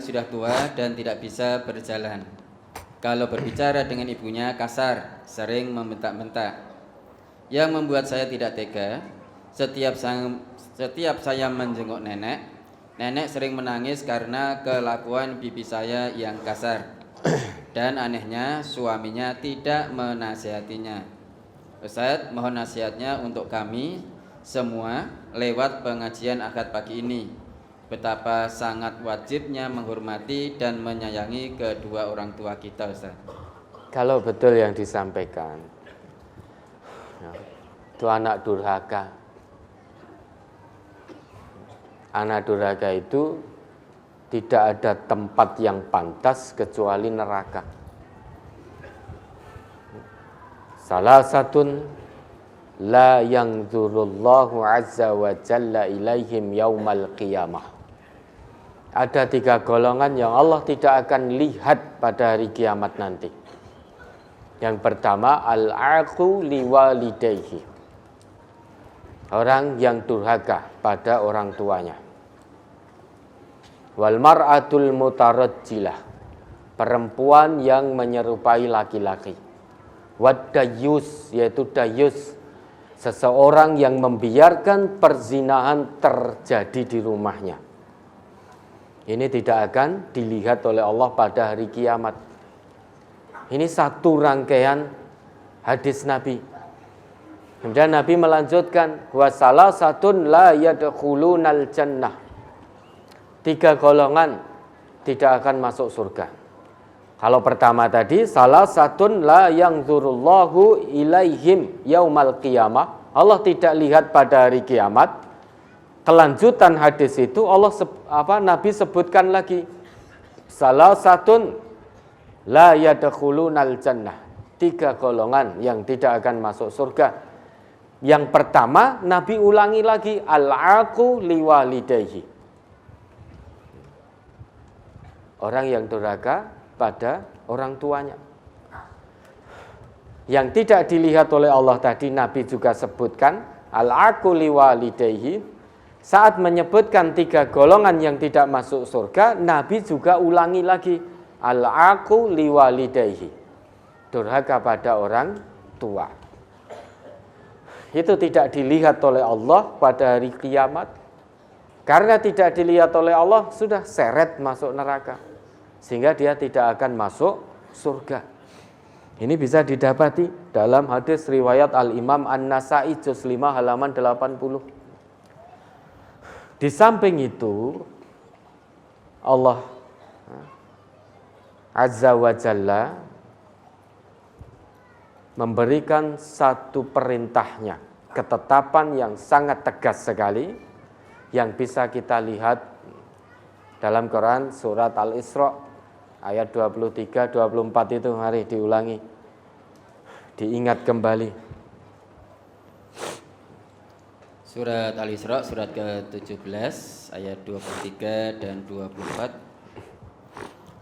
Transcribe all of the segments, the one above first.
sudah tua dan tidak bisa berjalan. Kalau berbicara dengan ibunya kasar, sering membentak-bentak. Yang membuat saya tidak tega, setiap saya menjenguk nenek, nenek sering menangis karena kelakuan bibi saya yang kasar. Dan anehnya suaminya tidak menasihatinya. Ustaz, mohon nasihatnya untuk kami semua lewat pengajian akad pagi ini. Betapa sangat wajibnya menghormati dan menyayangi kedua orang tua kita, Ustaz. Kalau betul yang disampaikan, itu anak durhaka. Anak durhaka itu tidak ada tempat yang pantas kecuali neraka. Salah satun la yanzurullahu azza wa jalla ilaihim yaumal qiyamah. Ada 3 golongan yang Allah tidak akan lihat pada hari kiamat nanti. Yang pertama, al-aqu liwalidayhi. Orang yang durhaka pada orang tuanya. Wal mar'atul mutarajjilah. Perempuan yang menyerupai laki-laki. Wad dayus, yaitu dayus. Seseorang yang membiarkan perzinahan terjadi di rumahnya. Ini tidak akan dilihat oleh Allah pada hari kiamat. Ini satu rangkaian hadis Nabi. Kemudian Nabi melanjutkan, wa salasatun la yadkhulunal jannah. 3 golongan tidak akan masuk surga. Kalau pertama tadi, salasatun la yanzurullahu ilaihim yaumal qiyamah. Allah tidak lihat pada hari kiamat. Kelanjutan hadis itu Nabi sebutkan lagi, salasatun la yadkhulunal jannah. 3 golongan yang tidak akan masuk surga. Yang pertama, Nabi ulangi lagi, al-aqu liwalidayhi. Orang yang durhaka pada orang tuanya. Yang tidak dilihat oleh Allah tadi Nabi juga sebutkan, al-aqu liwalidayhi. Saat menyebutkan 3 golongan yang tidak masuk surga, Nabi juga ulangi lagi, al-aqu liwalidayhi. Durhaka pada orang tua. Itu tidak dilihat oleh Allah pada hari kiamat. Karena tidak dilihat oleh Allah, sudah seret masuk neraka. Sehingga dia tidak akan masuk surga. Ini bisa didapati dalam hadis riwayat Al-Imam An-Nasai juz 5 halaman 80. Di samping itu, Allah Azza wa Jalla memberikan satu perintahnya, ketetapan yang sangat tegas sekali, yang bisa kita lihat dalam Quran surat Al-Isra ayat 23-24 itu. Mari diulangi, diingat kembali. Surat Al-Isra surat ke-17 ayat 23 dan 24.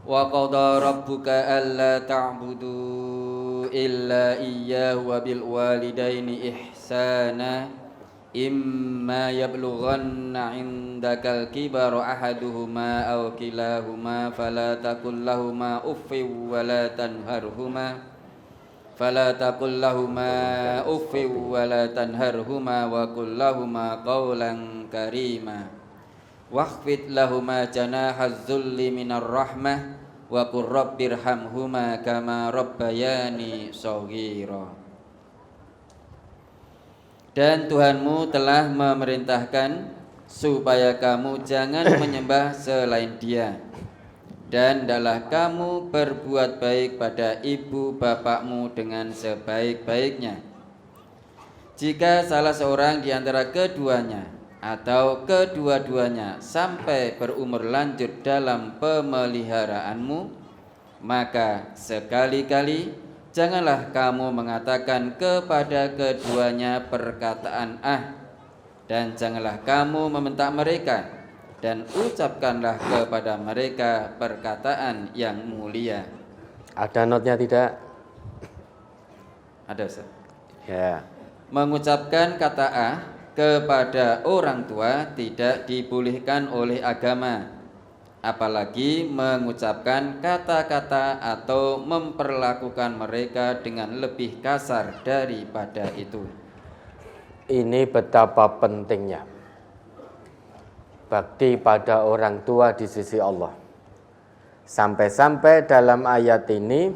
Wa qadha rabbuka alla ta'budu illa iyyahu wa bil walidaini ihsana imma yablughanna 'indakal kibara ahaduhuma aw kilahuma fala taqul lahumā uffin wa la tanharhumā wa qul lahumā qawlan karīmā wakhfid lahumā janāhaz zulli minar rahmah wa qur rabbirhamhumā kamā rabbayānī shaghīrā. Dan Tuhanmu telah memerintahkan supaya kamu jangan menyembah selain Dia, dan hendaklah kamu berbuat baik pada ibu bapakmu dengan sebaik-baiknya. Jika salah seorang di antara keduanya atau kedua-duanya sampai berumur lanjut dalam pemeliharaanmu, maka sekali-kali janganlah kamu mengatakan kepada keduanya perkataan dan janganlah kamu membentak mereka, dan ucapkanlah kepada mereka perkataan yang mulia. Ada notnya tidak? Ada, Ustaz. Ya. Mengucapkan kata kepada orang tua tidak dibolehkan oleh agama. apalagi mengucapkan kata-kata atau memperlakukan mereka dengan lebih kasar daripada itu. Ini betapa pentingnya bakti pada orang tua di sisi Allah. Sampai-sampai dalam ayat ini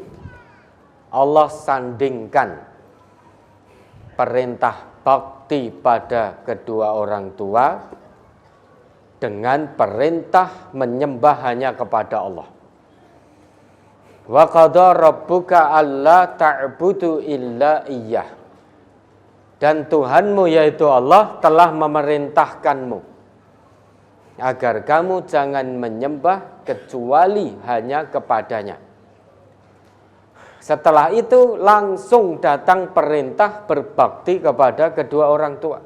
Allah sandingkan perintah bakti pada kedua orang tua dengan perintah menyembah hanya kepada Allah. Wa qadha rabbuka alla ta'budu illa iyyah. Dan Tuhanmu yaitu Allah telah memerintahkanmu agar kamu jangan menyembah kecuali hanya kepadanya. Setelah itu langsung datang perintah berbakti kepada kedua orang tua.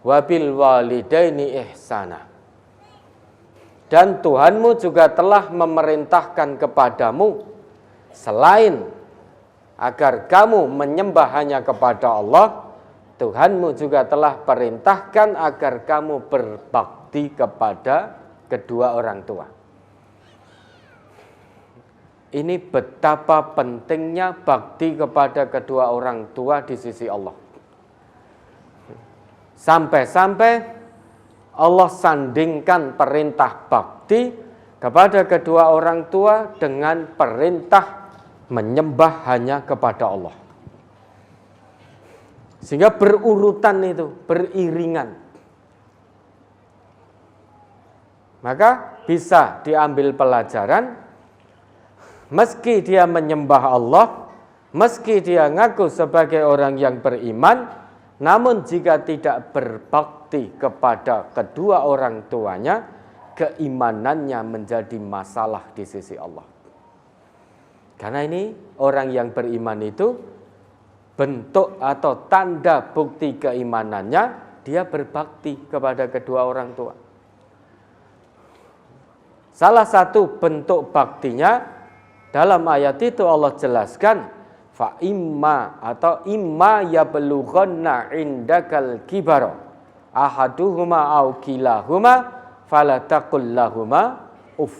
Wabil walidaini ihsana. Dan Tuhanmu juga telah memerintahkan kepadamu selain agar kamu menyembah hanya kepada Allah, Tuhanmu juga telah perintahkan agar kamu berbakti kepada kedua orang tua. Ini betapa pentingnya bakti kepada kedua orang tua di sisi Allah. Sampai-sampai Allah sandingkan perintah bakti kepada kedua orang tua dengan perintah menyembah hanya kepada Allah. Sehingga berurutan itu, beriringan. Maka bisa diambil pelajaran, meski dia menyembah Allah, meski dia ngaku sebagai orang yang beriman, namun jika tidak berbakti kepada kedua orang tuanya, keimanannya menjadi masalah di sisi Allah. Karena ini orang yang beriman itu bentuk atau tanda bukti keimanannya, dia berbakti kepada kedua orang tua. Salah satu bentuk baktinya dalam ayat itu Allah jelaskan, fa imma atau imma yablughanna indakal kibara ahaduhuma au kilahuma fala taqul lahuma uff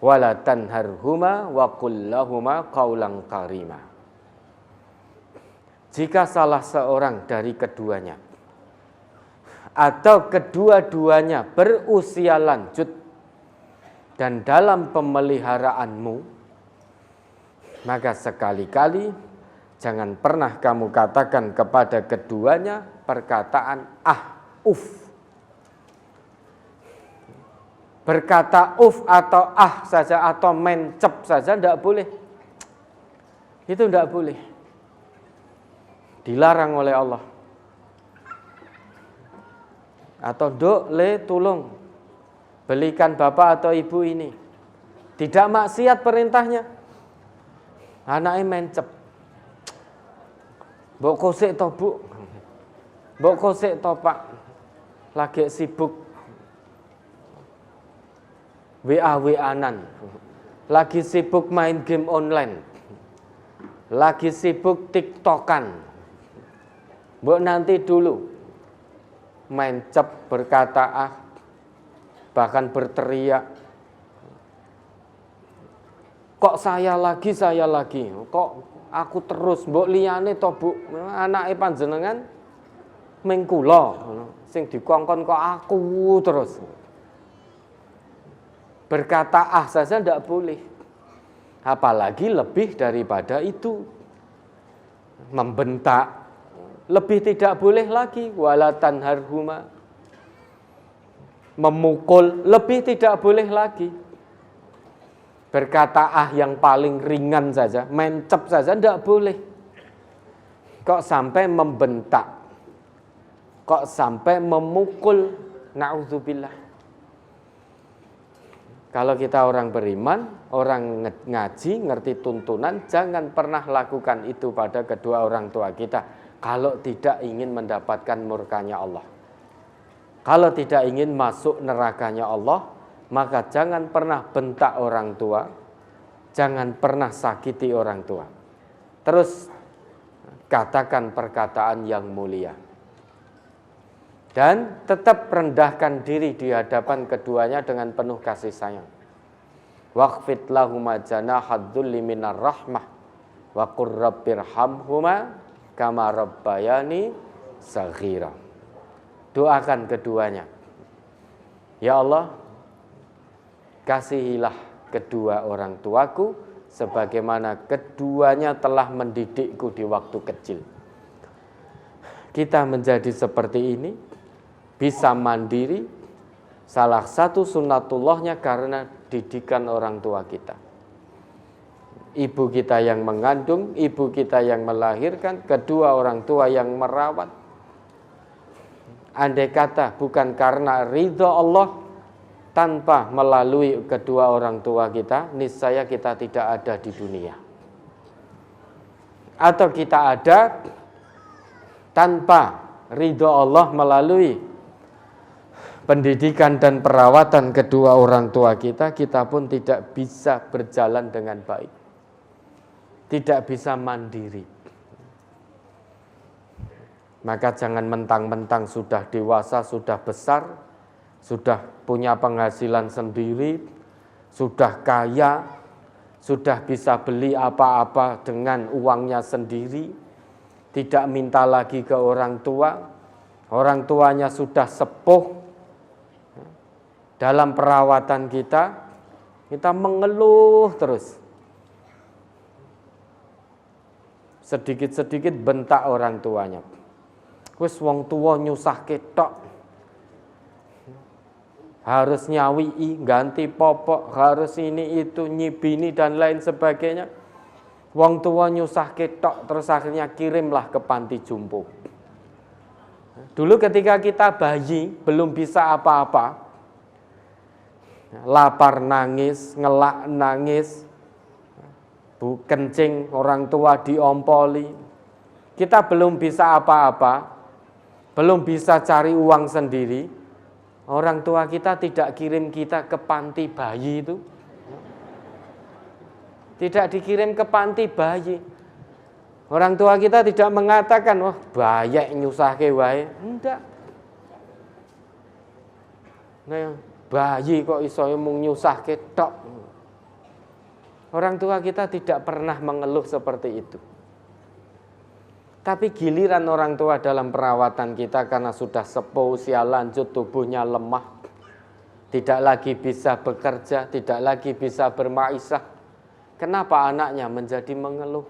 wala tanharhuma wa qul lahuma qaulan karima. Jika salah seorang dari keduanya atau kedua-duanya berusia lanjut dan dalam pemeliharaanmu, maka sekali-kali jangan pernah kamu katakan kepada keduanya perkataan uff. Berkata uff atau saja atau mencep saja tidak boleh. Itu tidak boleh. Dilarang oleh Allah. Atau dok le tolong belikan bapak atau ibu ini. Tidak maksiat perintahnya. Anaknya mencep. Mbok kosek to, Bu. Mbok kosek to, Pak. Lagi sibuk WA-WA-an. Lagi sibuk main game online. Lagi sibuk TikTokan. Mbok nanti dulu. Mencep, berkata bahkan berteriak. Kok saya lagi, kok aku terus, mbok liyane to, Bu, anake panjenengan ming kula, sing dikongkon kok aku terus. Berkata saja tidak boleh. Apalagi lebih daripada itu. Membentak lebih tidak boleh lagi, wala tanharhuma. Memukul lebih tidak boleh lagi. Berkata yang paling ringan saja, mencep saja tidak boleh. Kok sampai membentak? Kok sampai memukul? Na'udzubillah. Kalau kita orang beriman, orang ngaji, ngerti tuntunan, jangan pernah lakukan itu pada kedua orang tua kita. Kalau tidak ingin mendapatkan murkanya Allah. Kalau tidak ingin masuk nerakanya Allah, maka jangan pernah bentak orang tua, jangan pernah sakiti orang tua. Terus katakan perkataan yang mulia. dan tetap rendahkan diri di hadapan keduanya dengan penuh kasih sayang. Waqfid lahuma janahad dzulli minar rahmah wa qur rabbirhamhuma kama rabbayani saghira. Doakan keduanya. Ya Allah, kasihilah kedua orang tuaku sebagaimana keduanya telah mendidikku di waktu kecil. Kita menjadi seperti ini, bisa mandiri, salah satu sunnatullahnya karena didikan orang tua kita. Ibu kita yang mengandung, ibu kita yang melahirkan, kedua orang tua yang merawat. Andai kata bukan karena ridha Allah, tanpa melalui kedua orang tua kita, niscaya kita tidak ada di dunia. Atau kita ada tanpa ridha Allah melalui pendidikan dan perawatan kedua orang tua kita, kita pun tidak bisa berjalan dengan baik. Tidak bisa mandiri. Maka jangan mentang-mentang sudah dewasa, sudah besar, sudah punya penghasilan sendiri, sudah kaya, sudah bisa beli apa-apa dengan uangnya sendiri, tidak minta lagi ke orang tuanya sudah sepuh. Dalam perawatan kita mengeluh terus. Sedikit-sedikit bentak orang tuanya. Wis wong tua nyusahke tok. Harus nyawi, ganti popok, harus ini itu, nyibini dan lain sebagainya. Wong tua nyusahke tok, terus akhirnya kirimlah ke panti jompo. Dulu ketika kita bayi belum bisa apa-apa, lapar nangis, ngelak nangis, kencing orang tua diompoli. Kita belum bisa apa-apa, belum bisa cari uang sendiri. Orang tua kita tidak kirim kita ke panti bayi itu. Tidak dikirim ke panti bayi. Orang tua kita tidak mengatakan, wah bayek nyusahke wae. Enggak. Nah, bayi kok iso mung nyusahke tok. Orang tua kita tidak pernah mengeluh seperti itu. Tapi giliran orang tua dalam perawatan kita karena sudah sepuh, usia lanjut, tubuhnya lemah, tidak lagi bisa bekerja, tidak lagi bisa bermaisah. Kenapa anaknya menjadi mengeluh?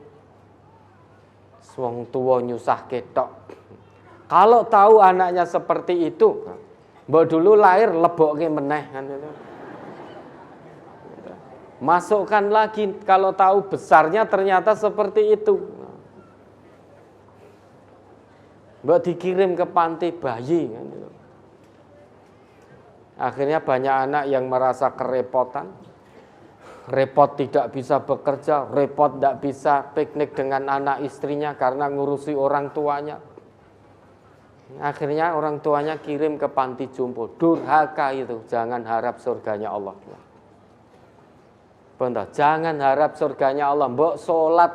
Wong tua nyusah ketok. Kalau tahu anaknya seperti itu, mbok dulu lahir lebokke meneh kan itu. Masukkan lagi kalau tahu besarnya ternyata seperti itu. Mbok dikirim ke panti bayi kan itu. Akhirnya banyak anak yang merasa kerepotan. Repot tidak bisa bekerja, repot tidak bisa piknik dengan anak istrinya karena ngurusi orang tuanya. Akhirnya orang tuanya kirim ke panti jompo. Durhaka itu, jangan harap surganya Allah. Benar, jangan harap surganya Allah. Mbok sholat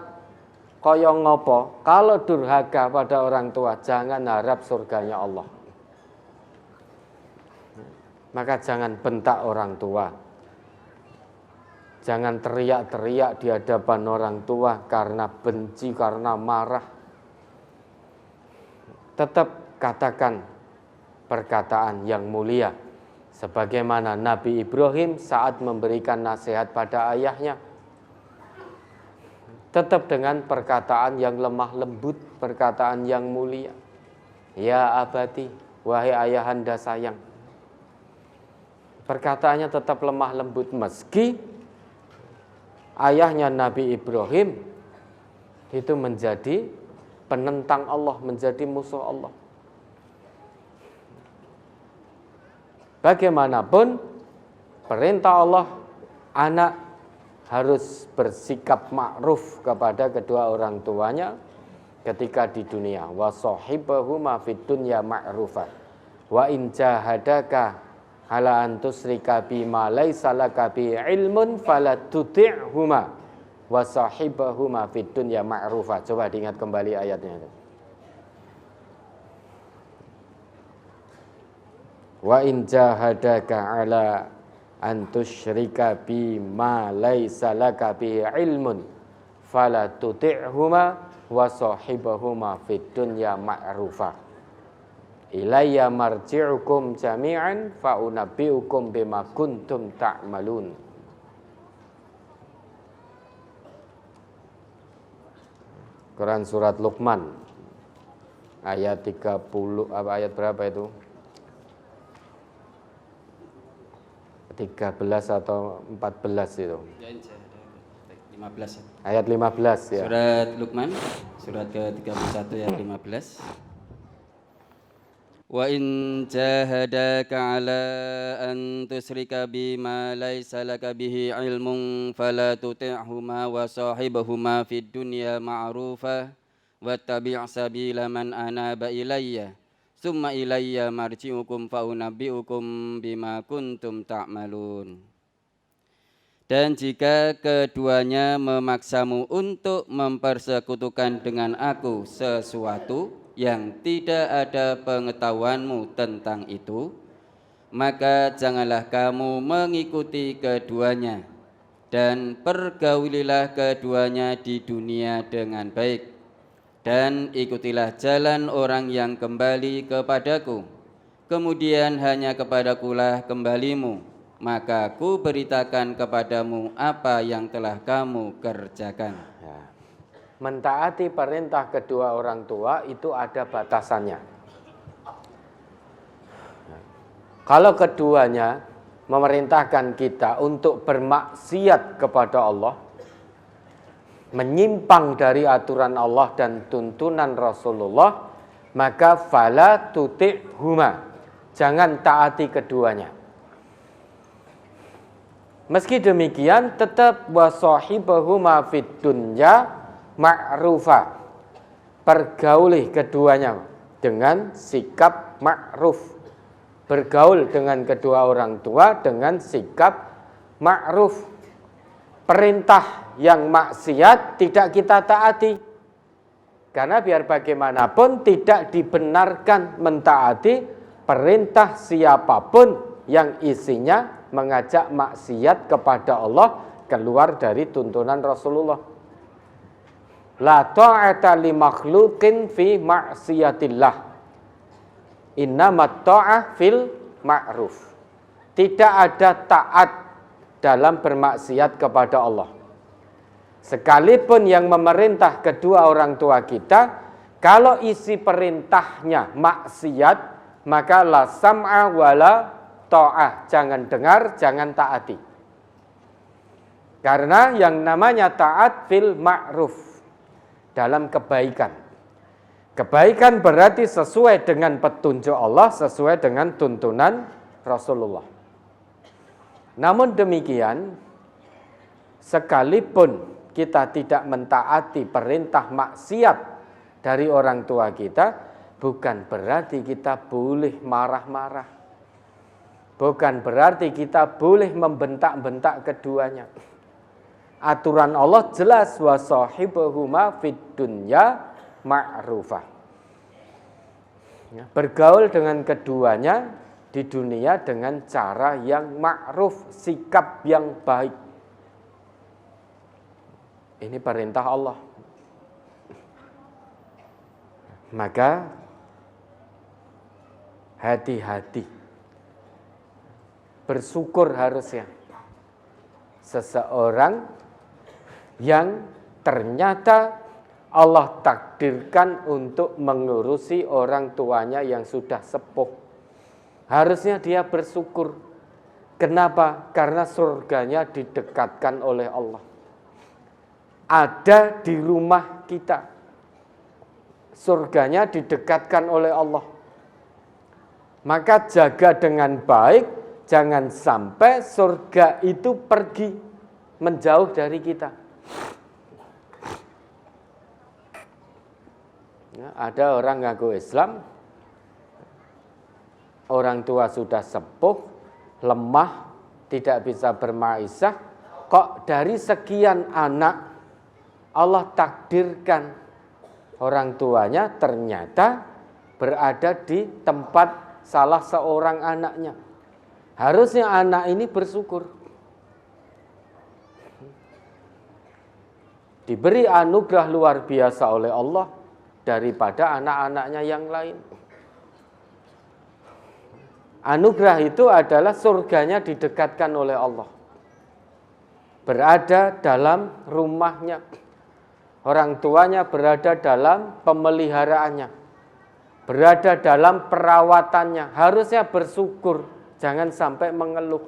kaya ngopo, kalau durhaka pada orang tua, jangan harap surganya Allah. Maka jangan bentak orang tua. Jangan teriak-teriak di hadapan orang tua karena benci, karena marah. Tetap katakan perkataan yang mulia. Sebagaimana Nabi Ibrahim saat memberikan nasihat pada ayahnya. Tetap dengan perkataan yang lemah lembut, perkataan yang mulia. Ya abati, wahai ayahanda sayang. Perkataannya tetap lemah lembut meski ayahnya Nabi Ibrahim itu menjadi penentang Allah, menjadi musuh Allah. Bagaimanapun perintah Allah, anak harus bersikap ma'ruf kepada kedua orang tuanya ketika di dunia. Wa sahibahuma fid dunya ma'rufan. Wa in jahadaka ala an tusyrika bima laisa laka bi ilmun fala tuti'huma wa sahibahuma fid dunya ma'rufa. Coba diingat kembali ayatnya itu. Wa in jahadaka ala an tusyrika bima laisa laka bihi ilmun fala tuti'huma wa sahibahuma fid dunya ma'rufa. Ilayya marji'ukum jami'an fa unabbi'ukum bima kuntum ta'malun. Quran surat Luqman ayat 30 ayat berapa itu? 13 atau 14 itu. 15. Ayat 15 ya. Surat Luqman, surat ke-31 ayat 15. Wa in jahadaka ala an tusyrika bima laisa laka bihi ilmun fala tuti'huma wa sahibahuma fid dunya ma'rufa wattabi' sabila man anaba ilayya summa ilayya marji'ukum fa unabbi'ukum bima kuntum ta'malun. Dan jika keduanya memaksamu untuk mempersekutukan dengan aku sesuatu yang tidak ada pengetahuanmu tentang itu, maka janganlah kamu mengikuti keduanya dan pergaulilah keduanya di dunia dengan baik, dan ikutilah jalan orang yang kembali kepadaku, kemudian hanya kepadakulah kembalimu, maka ku beritakan kepadamu apa yang telah kamu kerjakan. Ya. Mentaati perintah kedua orang tua itu ada batasannya. Kalau keduanya memerintahkan kita untuk bermaksiat kepada Allah, menyimpang dari aturan Allah dan tuntunan Rasulullah, maka fala tuti'huma, jangan taati keduanya. Meski demikian tetap wasahibahuma fid dunya ma'rufa, pergauli keduanya dengan sikap ma'ruf. Bergaul dengan kedua orang tua dengan sikap ma'ruf. Perintah yang maksiat tidak kita taati, karena biar bagaimanapun tidak dibenarkan mentaati perintah siapapun yang isinya mengajak maksiat kepada Allah keluar dari tuntunan Rasulullah. La ta'ata li makhluqin fi ma'siyatillah. Innamat ta'ah fil ma'ruf. Tidak ada taat dalam bermaksiat kepada Allah. Sekalipun yang memerintah kedua orang tua kita, kalau isi perintahnya maksiat, maka la sam'a wala ta'ah. Jangan dengar, jangan taati. Karena yang namanya taat fil ma'ruf, dalam kebaikan. Kebaikan berarti sesuai dengan petunjuk Allah, sesuai dengan tuntunan Rasulullah. Namun demikian, sekalipun kita tidak mentaati perintah maksiat dari orang tua kita, bukan berarti kita boleh marah-marah. Bukan berarti kita boleh membentak-bentak keduanya. Aturan Allah jelas, wasahibahuma fid dunya ma'rufah. Bergaul dengan keduanya di dunia dengan cara yang ma'ruf, sikap yang baik. Ini perintah Allah. Maka hati-hati. Bersyukur harusnya seseorang yang ternyata Allah takdirkan untuk mengurusi orang tuanya yang sudah sepuh. Harusnya dia bersyukur. Kenapa? Karena surganya didekatkan oleh Allah. Ada di rumah kita. Surganya didekatkan oleh Allah. Maka jaga dengan baik, jangan sampai surga itu pergi menjauh dari kita. Ya, ada orang ngaku Islam, orang tua sudah sepuh, lemah, tidak bisa bermaisah, kok dari sekian anak Allah takdirkan orang tuanya ternyata berada di tempat salah seorang anaknya. Harusnya anak ini bersyukur. Diberi anugerah luar biasa oleh Allah daripada anak-anaknya yang lain. Anugerah itu adalah surganya didekatkan oleh Allah. Berada dalam rumahnya. Orang tuanya berada dalam pemeliharaannya. Berada dalam perawatannya. Harusnya bersyukur, jangan sampai mengeluh.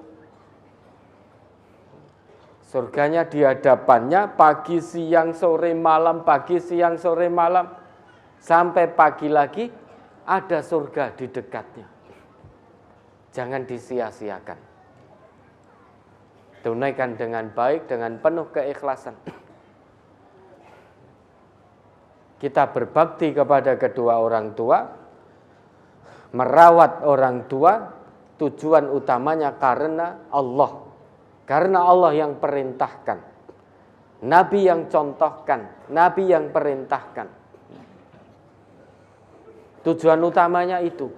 Surganya di hadapannya pagi, siang, sore, malam, pagi, siang, sore, malam. Sampai pagi lagi ada surga di dekatnya. Jangan disia-siakan. Tunaikan dengan baik, dengan penuh keikhlasan. Kita berbakti kepada kedua orang tua. Merawat orang tua, tujuan utamanya karena Allah. Karena Allah yang perintahkan, Nabi yang contohkan, Nabi yang perintahkan. Tujuan utamanya itu.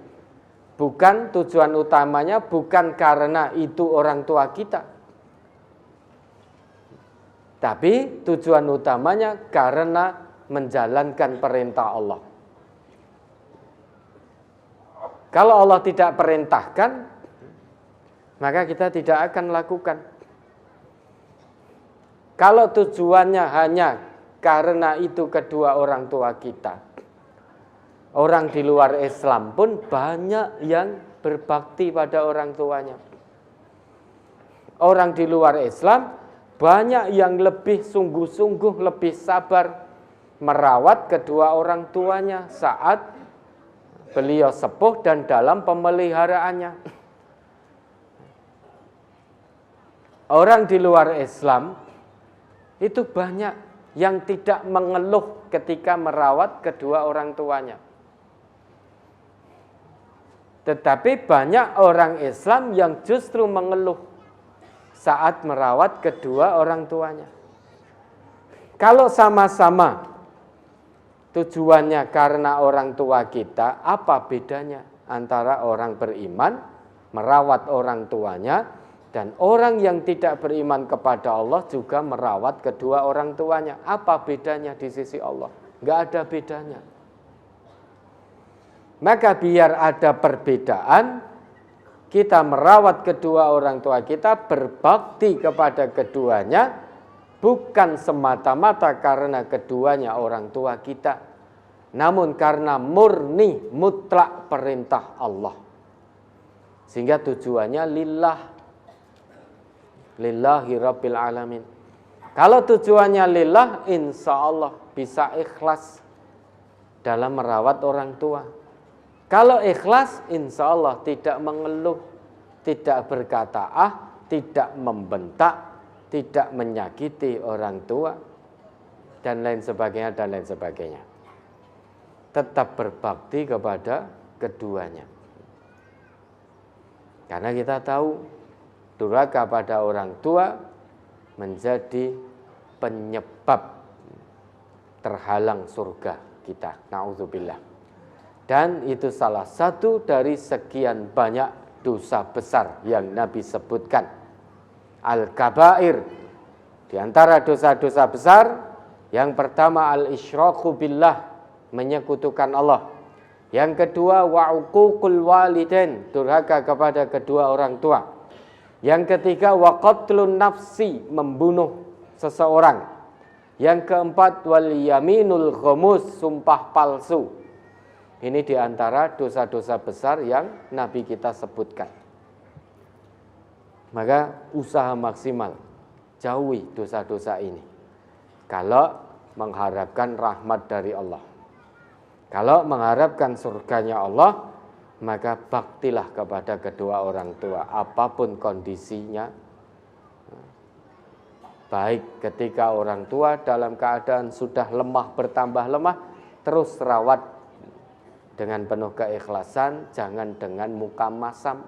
Bukan tujuan utamanya bukan karena itu orang tua kita. Tapi tujuan utamanya karena menjalankan perintah Allah. Kalau Allah tidak perintahkan, maka kita tidak akan lakukan. Kalau tujuannya hanya karena itu kedua orang tua kita, orang di luar Islam pun banyak yang berbakti pada orang tuanya. Orang di luar Islam banyak yang lebih sungguh-sungguh, lebih sabar merawat kedua orang tuanya saat beliau sepuh dan dalam pemeliharaannya. Orang di luar Islam itu banyak yang tidak mengeluh ketika merawat kedua orang tuanya. Tetapi banyak orang Islam yang justru mengeluh saat merawat kedua orang tuanya. Kalau sama-sama tujuannya karena orang tua kita, apa bedanya antara orang beriman merawat orang tuanya dan orang yang tidak beriman kepada Allah juga merawat kedua orang tuanya? Apa bedanya di sisi Allah? Enggak ada bedanya. Maka biar ada perbedaan, kita merawat kedua orang tua kita, berbakti kepada keduanya, bukan semata-mata karena keduanya orang tua kita, namun karena murni mutlak perintah Allah. Sehingga tujuannya lillahi rabbil alamin. Kalau tujuannya lillah, insya Allah bisa ikhlas dalam merawat orang tua. Kalau ikhlas, insya Allah tidak mengeluh, tidak berkata tidak membentak, tidak menyakiti orang tua, dan lain sebagainya, dan lain sebagainya. Tetap berbakti kepada keduanya. Karena kita tahu durhaka pada orang tua menjadi penyebab terhalang surga kita. Na'udzubillah. Dan itu salah satu dari sekian banyak dosa besar yang Nabi sebutkan. Al-kabair. Di antara dosa-dosa besar, yang pertama al-isyraku billah, menyekutukan Allah. Yang kedua wa'uququl walidain, durhaka kepada kedua orang tua. Yang ketiga wa qatlun nafsi, membunuh seseorang. Yang keempat wal yaminul ghamus, sumpah palsu. Ini diantara dosa-dosa besar yang Nabi kita sebutkan. Maka usaha maksimal jauhi dosa-dosa ini. Kalau mengharapkan rahmat dari Allah, kalau mengharapkan surganya Allah, maka baktilah kepada kedua orang tua apapun kondisinya. Baik ketika orang tua dalam keadaan sudah lemah, bertambah lemah, terus rawat dengan penuh keikhlasan, jangan dengan muka masam.